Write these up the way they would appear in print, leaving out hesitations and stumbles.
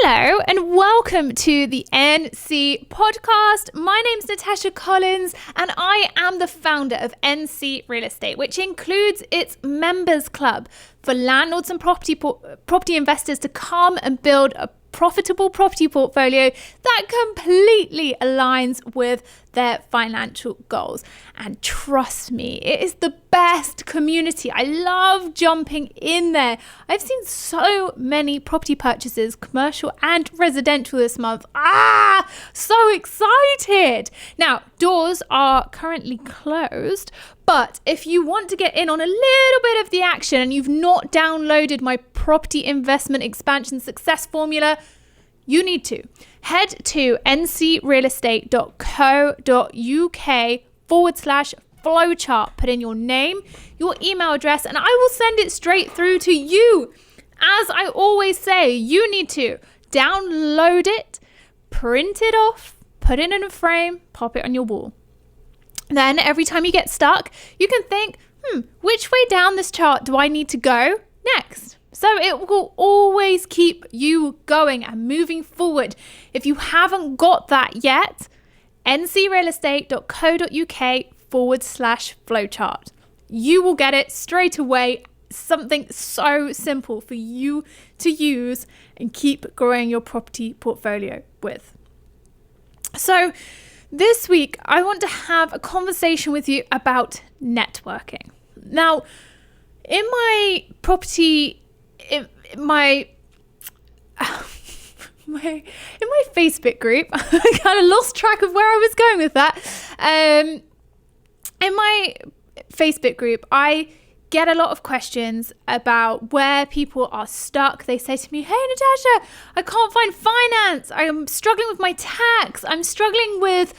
Hello and welcome to the NC podcast. My name's Natasha Collins and I am the founder of NC Real Estate, which includes its members club for landlords and property investors to come and build a profitable property portfolio that completely aligns with their financial goals. And trust me, it is the best community. I love jumping in there. I've seen so many property purchases, commercial and residential this month. So excited. Now, doors are currently closed, but if you want to get in on a little bit of the action and you've not downloaded my property investment expansion success formula, you need to head to ncrealestate.co.uk/flowchart. Put in your name, your email address, and I will send it straight through to you. As I always say, you need to download it, print it off, put it in a frame, pop it on your wall. Then every time you get stuck, you can think, which way down this chart do I need to go next? So it will always keep you going and moving forward. If you haven't got that yet, ncrealestate.co.uk/flowchart. You will get it straight away. Something so simple for you to use and keep growing your property portfolio with. So this week, I want to have a conversation with you about networking. Now, in my Facebook group, I kind of lost track of where I was going with that. In my Facebook group, I get a lot of questions about where people are stuck. They say to me, "Hey, Natasha, I can't find finance. I'm struggling with my tax. I'm struggling with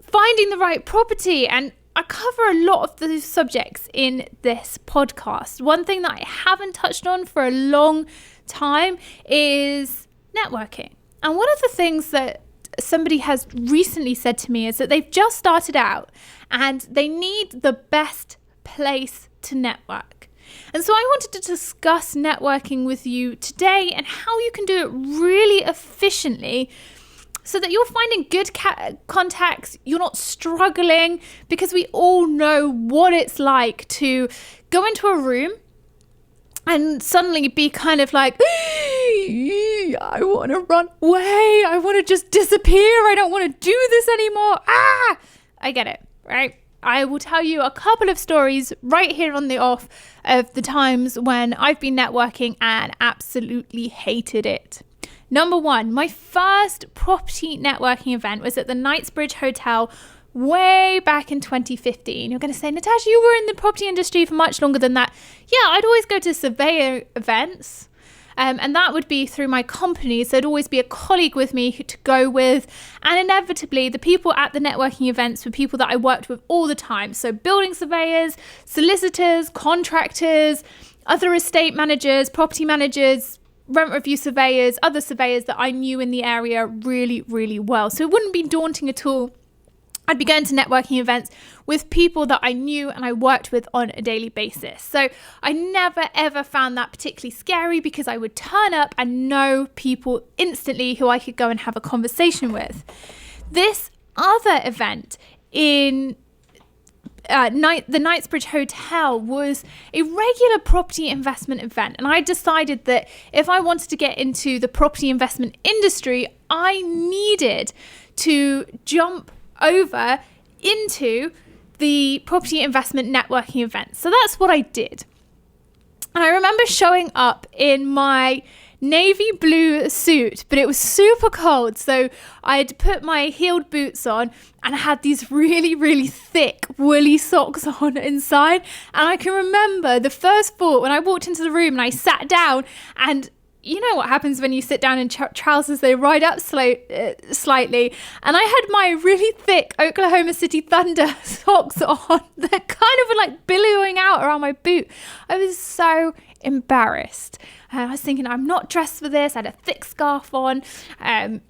finding the right property." And I cover a lot of those subjects in this podcast. One thing that I haven't touched on for a long time is networking. And one of the things that somebody has recently said to me is that they've just started out and they need the best place to network. And so I wanted to discuss networking with you today and how you can do it really efficiently so that you're finding good contacts, you're not struggling, because we all know what it's like to go into a room and suddenly be kind of like, I want to run away, I want to just disappear, I don't want to do this anymore. I get it, right? I will tell you a couple of stories right here on the off of the times when I've been networking and absolutely hated it. Number one, my first property networking event was at the Knightsbridge Hotel way back in 2015. You're going to say, Natasha, you were in the property industry for much longer than that. Yeah, I'd always go to surveyor events. And that would be through my company. So it'd always be a colleague with me to go with. And inevitably, the people at the networking events were people that I worked with all the time. So building surveyors, solicitors, contractors, other estate managers, property managers, rent review surveyors, other surveyors that I knew in the area really, really well. So it wouldn't be daunting at all. I'd be going to networking events with people that I knew and I worked with on a daily basis. So I never, ever found that particularly scary because I would turn up and know people instantly who I could go and have a conversation with. This other event in the Knightsbridge Hotel was a regular property investment event. And I decided that if I wanted to get into the property investment industry, I needed to jump over into the property investment networking event. So that's what I did. And I remember showing up in my navy blue suit, but it was super cold. So I had put my heeled boots on and I had these really, really thick woolly socks on inside. And I can remember the first thought when I walked into the room and I sat down, and you know what happens when you sit down in trousers, they ride up slightly. And I had my really thick Oklahoma City Thunder socks on that kind of were like billowing out around my boot. I was so embarrassed. I was thinking, I'm not dressed for this. I had a thick scarf on. I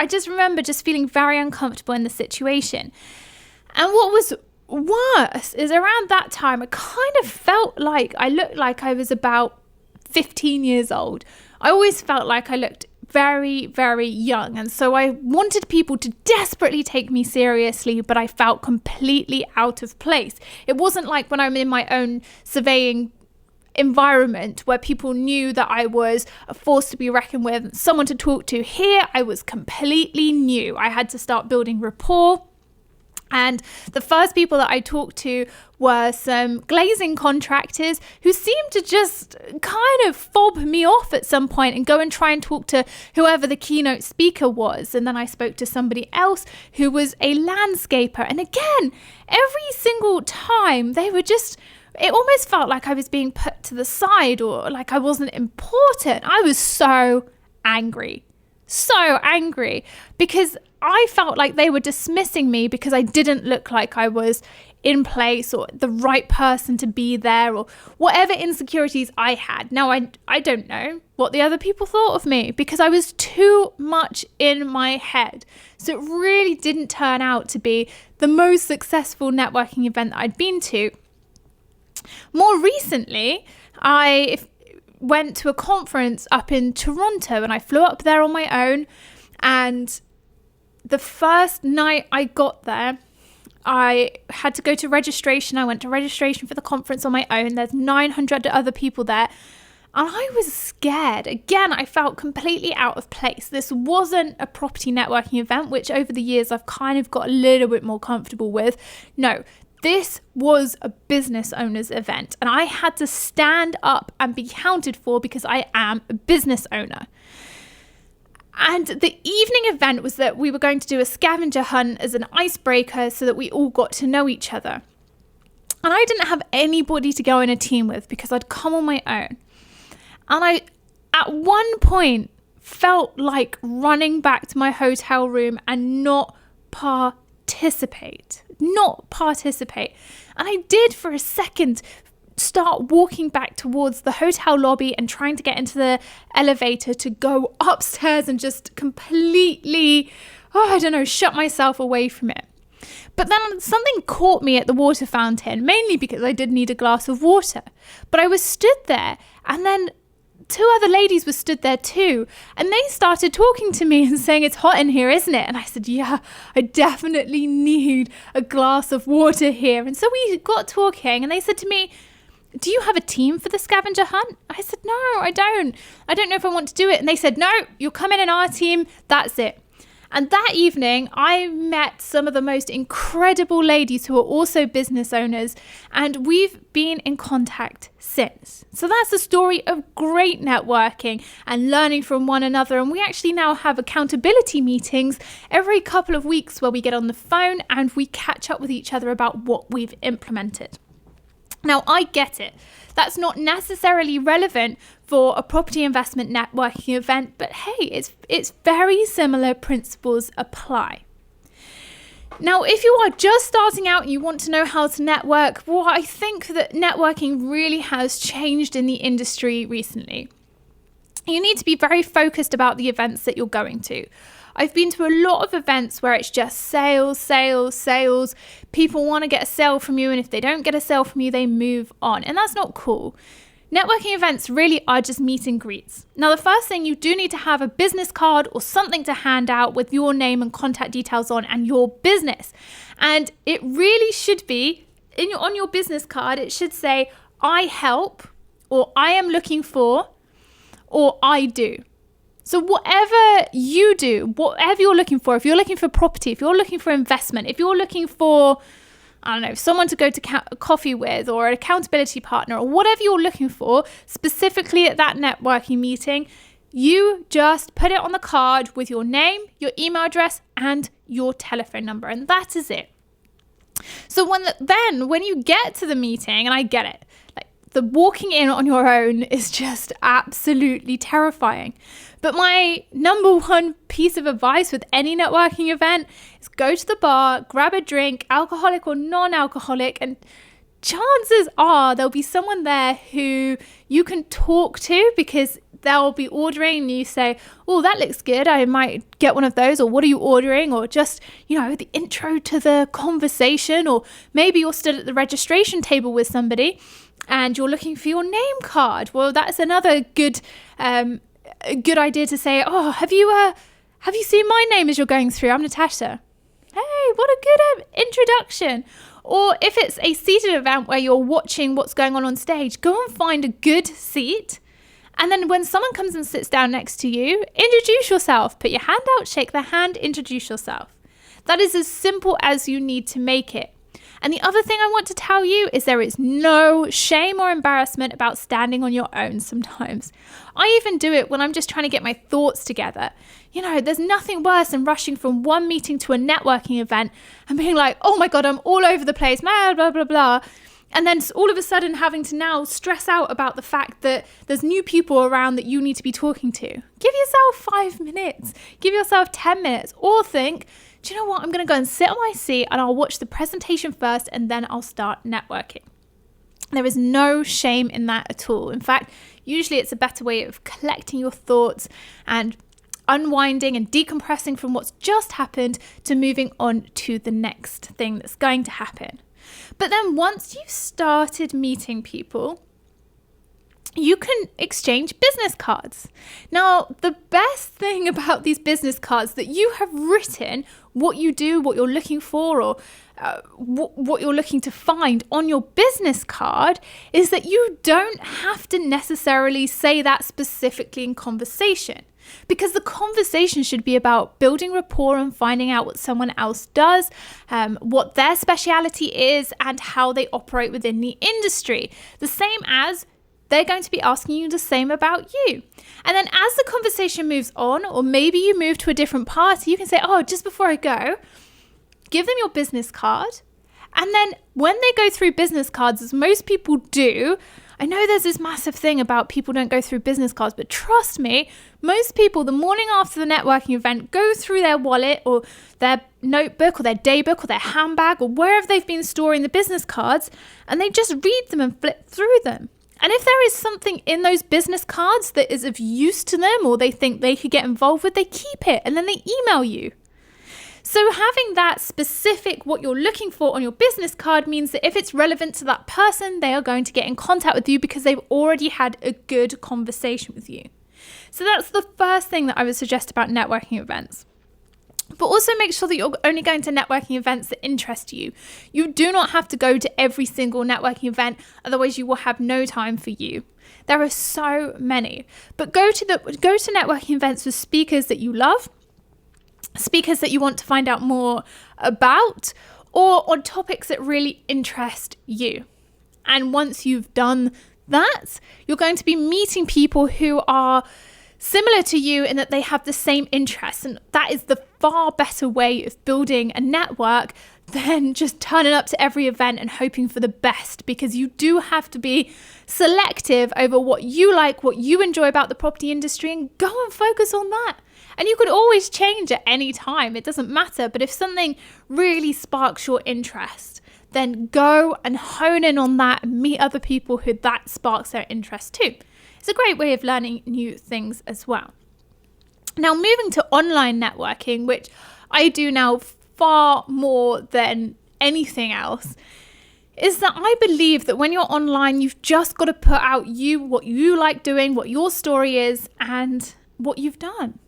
just remember just feeling very uncomfortable in the situation. And what was worse is around that time, I kind of felt like I looked like I was about 15 years old. I always felt like I looked very, very young. And so I wanted people to desperately take me seriously, but I felt completely out of place. It wasn't like when I'm in my own surveying environment where people knew that I was a force to be reckoned with, someone to talk to. Here, I was completely new. I had to start building rapport. And the first people that I talked to were some glazing contractors who seemed to just kind of fob me off at some point and go and try and talk to whoever the keynote speaker was. And then I spoke to somebody else who was a landscaper. And again, every single time they were just, it almost felt like I was being put to the side or like I wasn't important. I was so angry because I felt like they were dismissing me because I didn't look like I was in place or the right person to be there or whatever insecurities I had. Now, I don't know what the other people thought of me because I was too much in my head. So it really didn't turn out to be the most successful networking event that I'd been to. More recently, I went to a conference up in Toronto and I flew up there on my own, and the first night I got there, I had to go to registration. I went to registration for the conference on my own. There's 900 other people there. And I was scared. Again, I felt completely out of place. This wasn't a property networking event, which over the years I've kind of got a little bit more comfortable with. No, this was a business owner's event. And I had to stand up and be counted for because I am a business owner. And the evening event was that we were going to do a scavenger hunt as an icebreaker so that we all got to know each other. And I didn't have anybody to go in a team with because I'd come on my own. And I, at one point, felt like running back to my hotel room and not participate. And I did for a second start walking back towards the hotel lobby and trying to get into the elevator to go upstairs and just completely, shut myself away from it. But then something caught me at the water fountain, mainly because I did need a glass of water. But I was stood there, and then two other ladies were stood there too, and they started talking to me and saying, "It's hot in here, isn't it?" And I said, "Yeah, I definitely need a glass of water here." And so we got talking, and they said to me, "Do you have a team for the scavenger hunt?" I said, "No, I don't. I don't know if I want to do it." And they said, "No, you'll come in our team. That's it." And that evening, I met some of the most incredible ladies who are also business owners, and we've been in contact since. So that's a story of great networking and learning from one another. And we actually now have accountability meetings every couple of weeks where we get on the phone and we catch up with each other about what we've implemented. Now, I get it. That's not necessarily relevant for a property investment networking event, but hey, it's very similar principles apply. Now, if you are just starting out and you want to know how to network, well, I think that networking really has changed in the industry recently. You need to be very focused about the events that you're going to. I've been to a lot of events where it's just sales. People want to get a sale from you, and if they don't get a sale from you, they move on. And that's not cool. Networking events really are just meet and greets. Now, the first thing, you do need to have a business card or something to hand out with your name and contact details on and your business. And it really should be, on your business card, it should say, "I help," or "I am looking for," or "I do." So whatever you do, whatever you're looking for, if you're looking for property, if you're looking for investment, if you're looking for, someone to go to coffee with or an accountability partner or whatever you're looking for, specifically at that networking meeting, you just put it on the card with your name, your email address, and your telephone number, and that is it. So when you get to the meeting, and I get it, the walking in on your own is just absolutely terrifying. But my number one piece of advice with any networking event is go to the bar, grab a drink, alcoholic or non-alcoholic, and chances are there'll be someone there who you can talk to because they'll be ordering and you say, "Oh, that looks good. I might get one of those," or "What are you ordering?" Or just, the intro to the conversation, or maybe you're stood at the registration table with somebody and you're looking for your name card. Well, that's another good a good idea to say, oh, have you seen my name as you're going through? I'm Natasha. Hey, what a good introduction. Or if it's a seated event where you're watching what's going on stage, go and find a good seat. And then when someone comes and sits down next to you, introduce yourself. Put your hand out, shake their hand, introduce yourself. That is as simple as you need to make it. And the other thing I want to tell you is there is no shame or embarrassment about standing on your own sometimes. I even do it when I'm just trying to get my thoughts together. You know, there's nothing worse than rushing from one meeting to a networking event and being like, oh my God, I'm all over the place, blah, blah, blah, blah. And then all of a sudden having to now stress out about the fact that there's new people around that you need to be talking to. Give yourself 5 minutes, give yourself 10 minutes, or think, do you know what? I'm going to go and sit on my seat and I'll watch the presentation first and then I'll start networking. There is no shame in that at all. In fact, usually it's a better way of collecting your thoughts and unwinding and decompressing from what's just happened to moving on to the next thing that's going to happen. But then once you've started meeting people, you can exchange business cards. Now, the best thing about these business cards that you have written what you do, what you're looking for, or what you're looking to find on your business card is that you don't have to necessarily say that specifically in conversation. Because the conversation should be about building rapport and finding out what someone else does, what their speciality is, and how they operate within the industry. The same as they're going to be asking you the same about you. And then as the conversation moves on, or maybe you move to a different party, you can say, oh, just before I go, give them your business card. And then when they go through business cards, as most people do, I know there's this massive thing about people don't go through business cards, but trust me, most people the morning after the networking event go through their wallet or their notebook or their daybook or their handbag or wherever they've been storing the business cards, and they just read them and flip through them. And if there is something in those business cards that is of use to them or they think they could get involved with, they keep it and then they email you. So having that specific what you're looking for on your business card means that if it's relevant to that person, they are going to get in contact with you because they've already had a good conversation with you. So that's the first thing that I would suggest about networking events. But also make sure that you're only going to networking events that interest you. You do not have to go to every single networking event, otherwise you will have no time for you. There are so many. But go to networking events with speakers that you love, speakers that you want to find out more about, or on topics that really interest you. And once you've done that, you're going to be meeting people who are similar to you in that they have the same interests. And that is the far better way of building a network than just turning up to every event and hoping for the best, because you do have to be selective over what you like, what you enjoy about the property industry, and go and focus on that. And you could always change at any time. It doesn't matter. But if something really sparks your interest, then go and hone in on that and meet other people who that sparks their interest too. It's a great way of learning new things as well. Now, moving to online networking, which I do now far more than anything else, is that I believe that when you're online, you've just got to put out what you like doing, what your story is, and what you've done.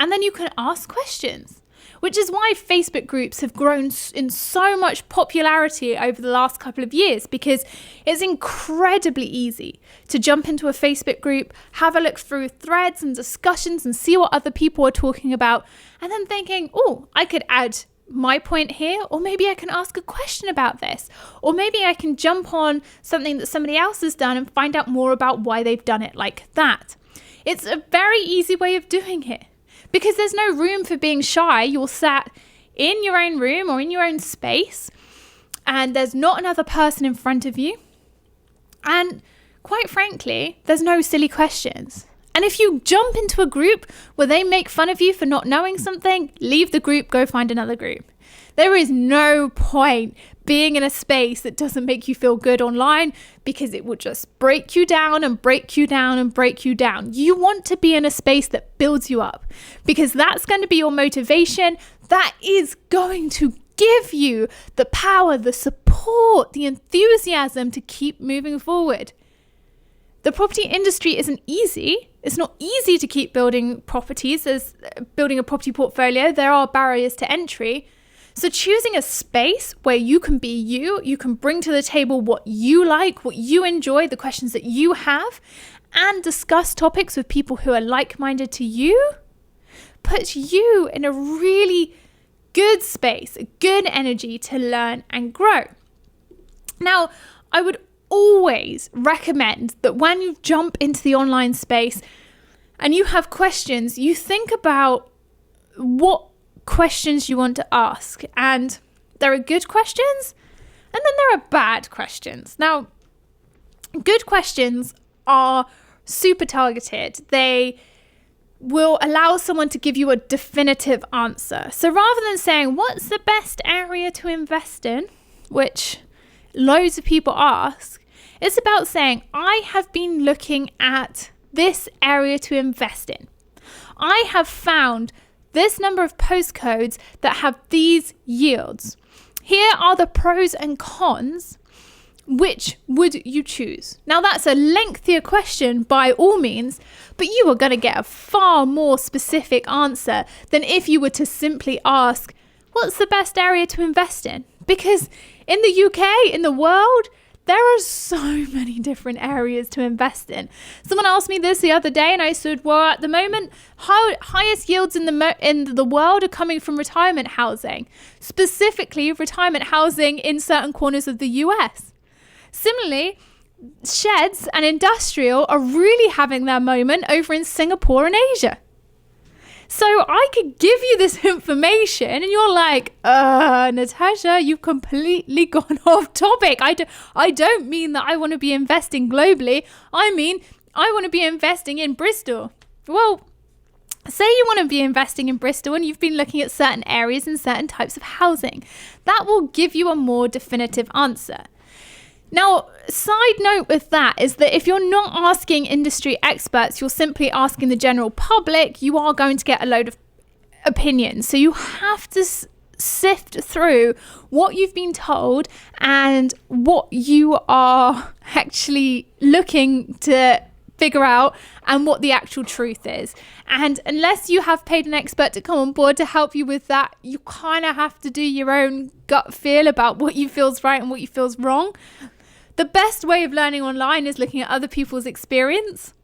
And then you can ask questions, which is why Facebook groups have grown in so much popularity over the last couple of years, because it's incredibly easy to jump into a Facebook group, have a look through threads and discussions and see what other people are talking about, and then thinking, oh, I could add my point here, or maybe I can ask a question about this, or maybe I can jump on something that somebody else has done and find out more about why they've done it like that. It's a very easy way of doing it. Because there's no room for being shy. You're sat in your own room or in your own space, and there's not another person in front of you. And quite frankly, there's no silly questions. And if you jump into a group where they make fun of you for not knowing something, leave the group, go find another group. There is no point being in a space that doesn't make you feel good online, because it will just break you down and break you down and break you down. You want to be in a space that builds you up, because that's going to be your motivation. That is going to give you the power, the support, the enthusiasm to keep moving forward. the property industry isn't easy. It's not easy to keep building properties, as building a property portfolio. There are barriers to entry. So choosing a space where you can be you can bring to the table what you like, what you enjoy, the questions that you have, and discuss topics with people who are like-minded to you, puts you in a really good space, a good energy to learn and grow. Now, I would always recommend that when you jump into the online space and you have questions, you think about what questions you want to ask. And there are good questions and then there are bad questions. Now, good questions are super targeted. They will allow someone to give you a definitive answer. So rather than saying, what's the best area to invest in, which loads of people ask, it's about saying, I have been looking at this area to invest in. I have found this number of postcodes that have these yields. Here are the pros and cons. Which would you choose? Now, that's a lengthier question by all means, but you are going to get a far more specific answer than if you were to simply ask, what's the best area to invest in? Because in the UK, in the world, there are so many different areas to invest in. Someone asked me this the other day and I said, well, at the moment, highest yields in the world are coming from retirement housing, specifically retirement housing in certain corners of the US. Similarly, sheds and industrial are really having their moment over in Singapore and Asia. So I could give you this information and you're like, Natasha, you've completely gone off topic. I don't mean that I want to be investing globally. I mean, I want to be investing in Bristol. Well, say you want to be investing in Bristol and you've been looking at certain areas and certain types of housing. That will give you a more definitive answer. Now, side note with that is that if you're not asking industry experts, you're simply asking the general public, you are going to get a load of opinions. So you have to sift through what you've been told and what you are actually looking to figure out and what the actual truth is. And unless you have paid an expert to come on board to help you with that, you kind of have to do your own gut feel about what you feel's right and what you feel's wrong. The best way of learning online is looking at other people's experience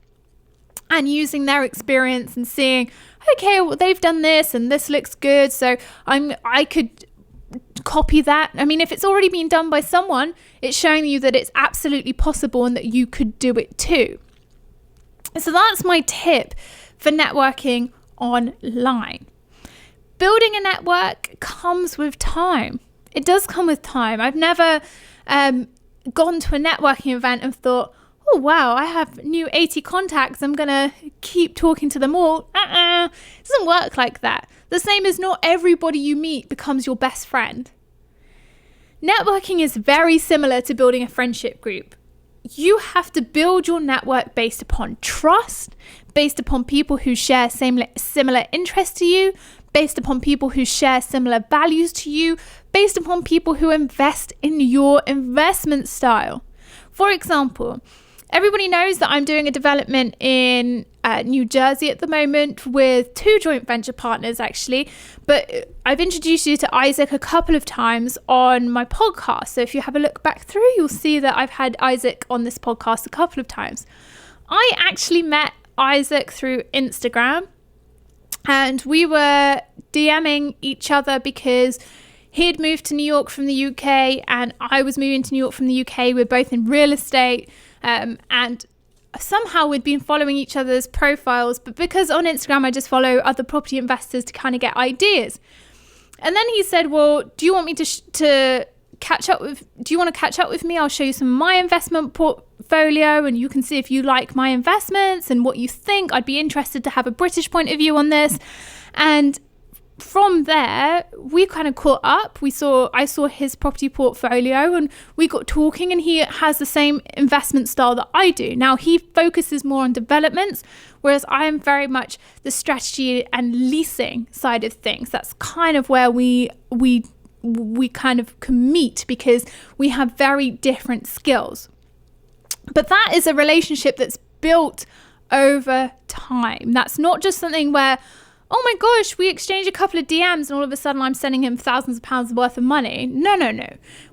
and using their experience and seeing, okay, well, they've done this and this looks good, so I could copy that. I mean, if it's already been done by someone, it's showing you that it's absolutely possible and that you could do it too. So that's my tip for networking online. Building a network comes with time. It does come with time. I've never gone to a networking event and thought, oh wow, I have new 80 contacts, I'm gonna keep talking to them all. It doesn't work like that. The same as not everybody you meet becomes your best friend. Networking is very similar to building a friendship group. You have to build your network based upon trust, based upon people who share similar interests to you, based upon people who share similar values to you, based upon people who invest in your investment style. For example, everybody knows that I'm doing a development in New Jersey at the moment with 2 joint venture partners actually, but I've introduced you to Isaac a couple of times on my podcast. So if you have a look back through, you'll see that I've had Isaac on this podcast a couple of times. I actually met Isaac through Instagram and we were DMing each other because he had moved to New York from the UK and I was moving to New York from the UK. We're both in real estate and somehow we'd been following each other's profiles, but because on Instagram I just follow other property investors to kind of get ideas. And then he said, well, do you want me to catch up with, do you want to catch up with me? I'll show you some of my investment portfolio and you can see if you like my investments and what you think. I'd be interested to have a British point of view on this. And from there, we kind of caught up. I saw his property portfolio and we got talking, and he has the same investment style that I do. Now, he focuses more on developments, whereas I am very much the strategy and leasing side of things. That's kind of where we kind of can meet because we have very different skills. But that is a relationship that's built over time. That's not just something where, oh my gosh, we exchange a couple of DMs and all of a sudden I'm sending him thousands of pounds worth of money. No.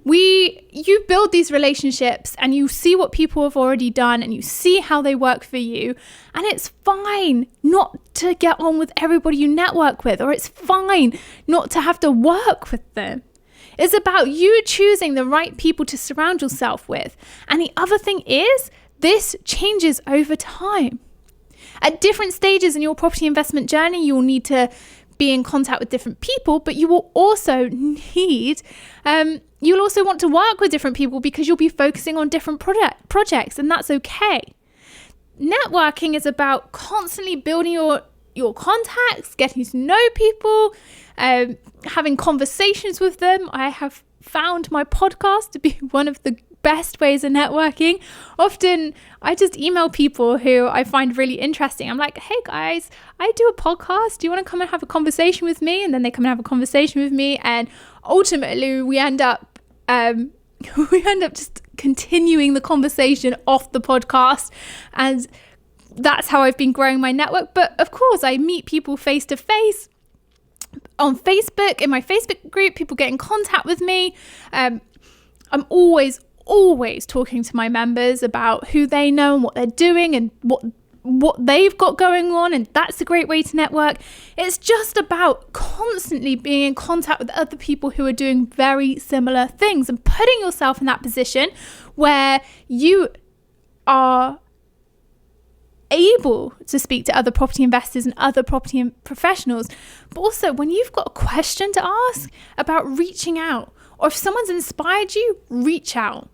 You build these relationships and you see what people have already done and you see how they work for you. And it's fine not to get on with everybody you network with, or it's fine not to have to work with them. It's about you choosing the right people to surround yourself with. And the other thing is, this changes over time. At different stages in your property investment journey, you will need to be in contact with different people, but you will also you'll also want to work with different people because you'll be focusing on different projects, and that's okay. Networking is about constantly building your contacts, getting to know people, having conversations with them. I have found my podcast to be one of the best ways of networking. Often I just email people who I find really interesting. I'm like, hey guys, I do a podcast. Do you want to come and have a conversation with me? And then they come and have a conversation with me. And ultimately we end up just continuing the conversation off the podcast. And that's how I've been growing my network. But of course, I meet people face to face on Facebook, in my Facebook group. People get in contact with me. I'm always talking to my members about who they know and what they're doing and what they've got going on, and that's a great way to network. It's just about constantly being in contact with other people who are doing very similar things and putting yourself in that position where you are able to speak to other property investors and other property professionals. But also, when you've got a question to ask about reaching out, or if someone's inspired you, reach out.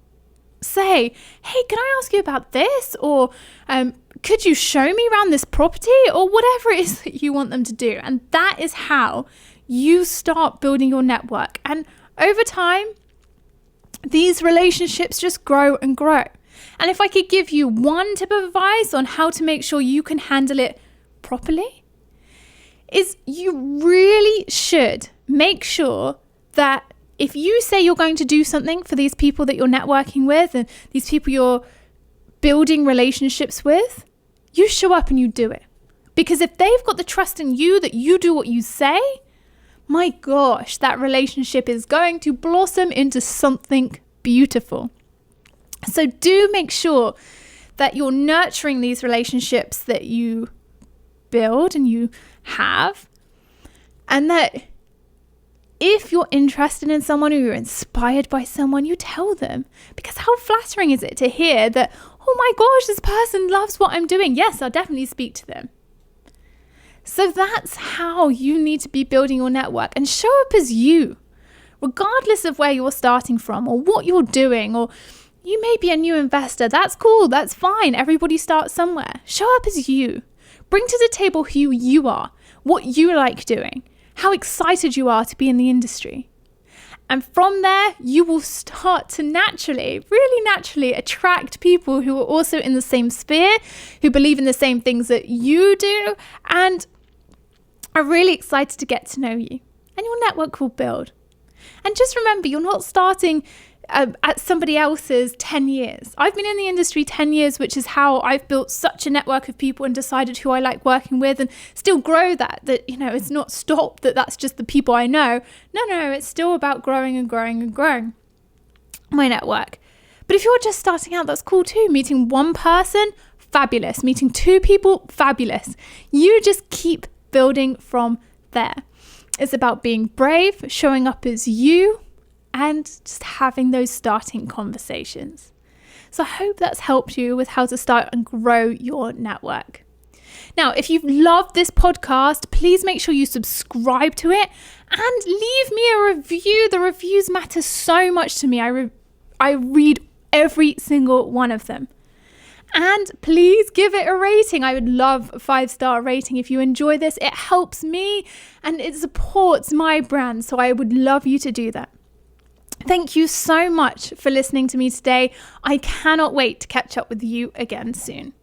Say, hey, can I ask you about this? Or could you show me around this property? Or whatever it is that you want them to do. And that is how you start building your network. And over time, these relationships just grow and grow. And if I could give you one tip of advice on how to make sure you can handle it properly, is you really should make sure that if you say you're going to do something for these people that you're networking with and these people you're building relationships with, you show up and you do it. Because if they've got the trust in you that you do what you say, my gosh, that relationship is going to blossom into something beautiful. So do make sure that you're nurturing these relationships that you build and you have, and that if you're interested in someone or you're inspired by someone, you tell them. Because how flattering is it to hear that, oh my gosh, this person loves what I'm doing. Yes, I'll definitely speak to them. So that's how you need to be building your network, and show up as you, regardless of where you're starting from or what you're doing. Or you may be a new investor. That's cool. That's fine. Everybody starts somewhere. Show up as you. Bring to the table who you are, what you like doing, how excited you are to be in the industry. And from there, you will start to really naturally attract people who are also in the same sphere, who believe in the same things that you do, and are really excited to get to know you. And your network will build. And just remember, you're not starting at somebody else's 10 years. I've been in the industry 10 years, which is how I've built such a network of people and decided who I like working with, and still grow that, it's not stopped that's just the people I know. No, it's still about growing and growing and growing my network. But if you're just starting out, that's cool too. Meeting one person, fabulous. Meeting two people, fabulous. You just keep building from there. It's about being brave, showing up as you, and just having those starting conversations. So I hope that's helped you with how to start and grow your network. Now, if you've loved this podcast, please make sure you subscribe to it and leave me a review. The reviews matter so much to me. I read every single one of them. And please give it a rating. I would love a 5-star rating if you enjoy this. It helps me and it supports my brand. So I would love you to do that. Thank you so much for listening to me today. I cannot wait to catch up with you again soon.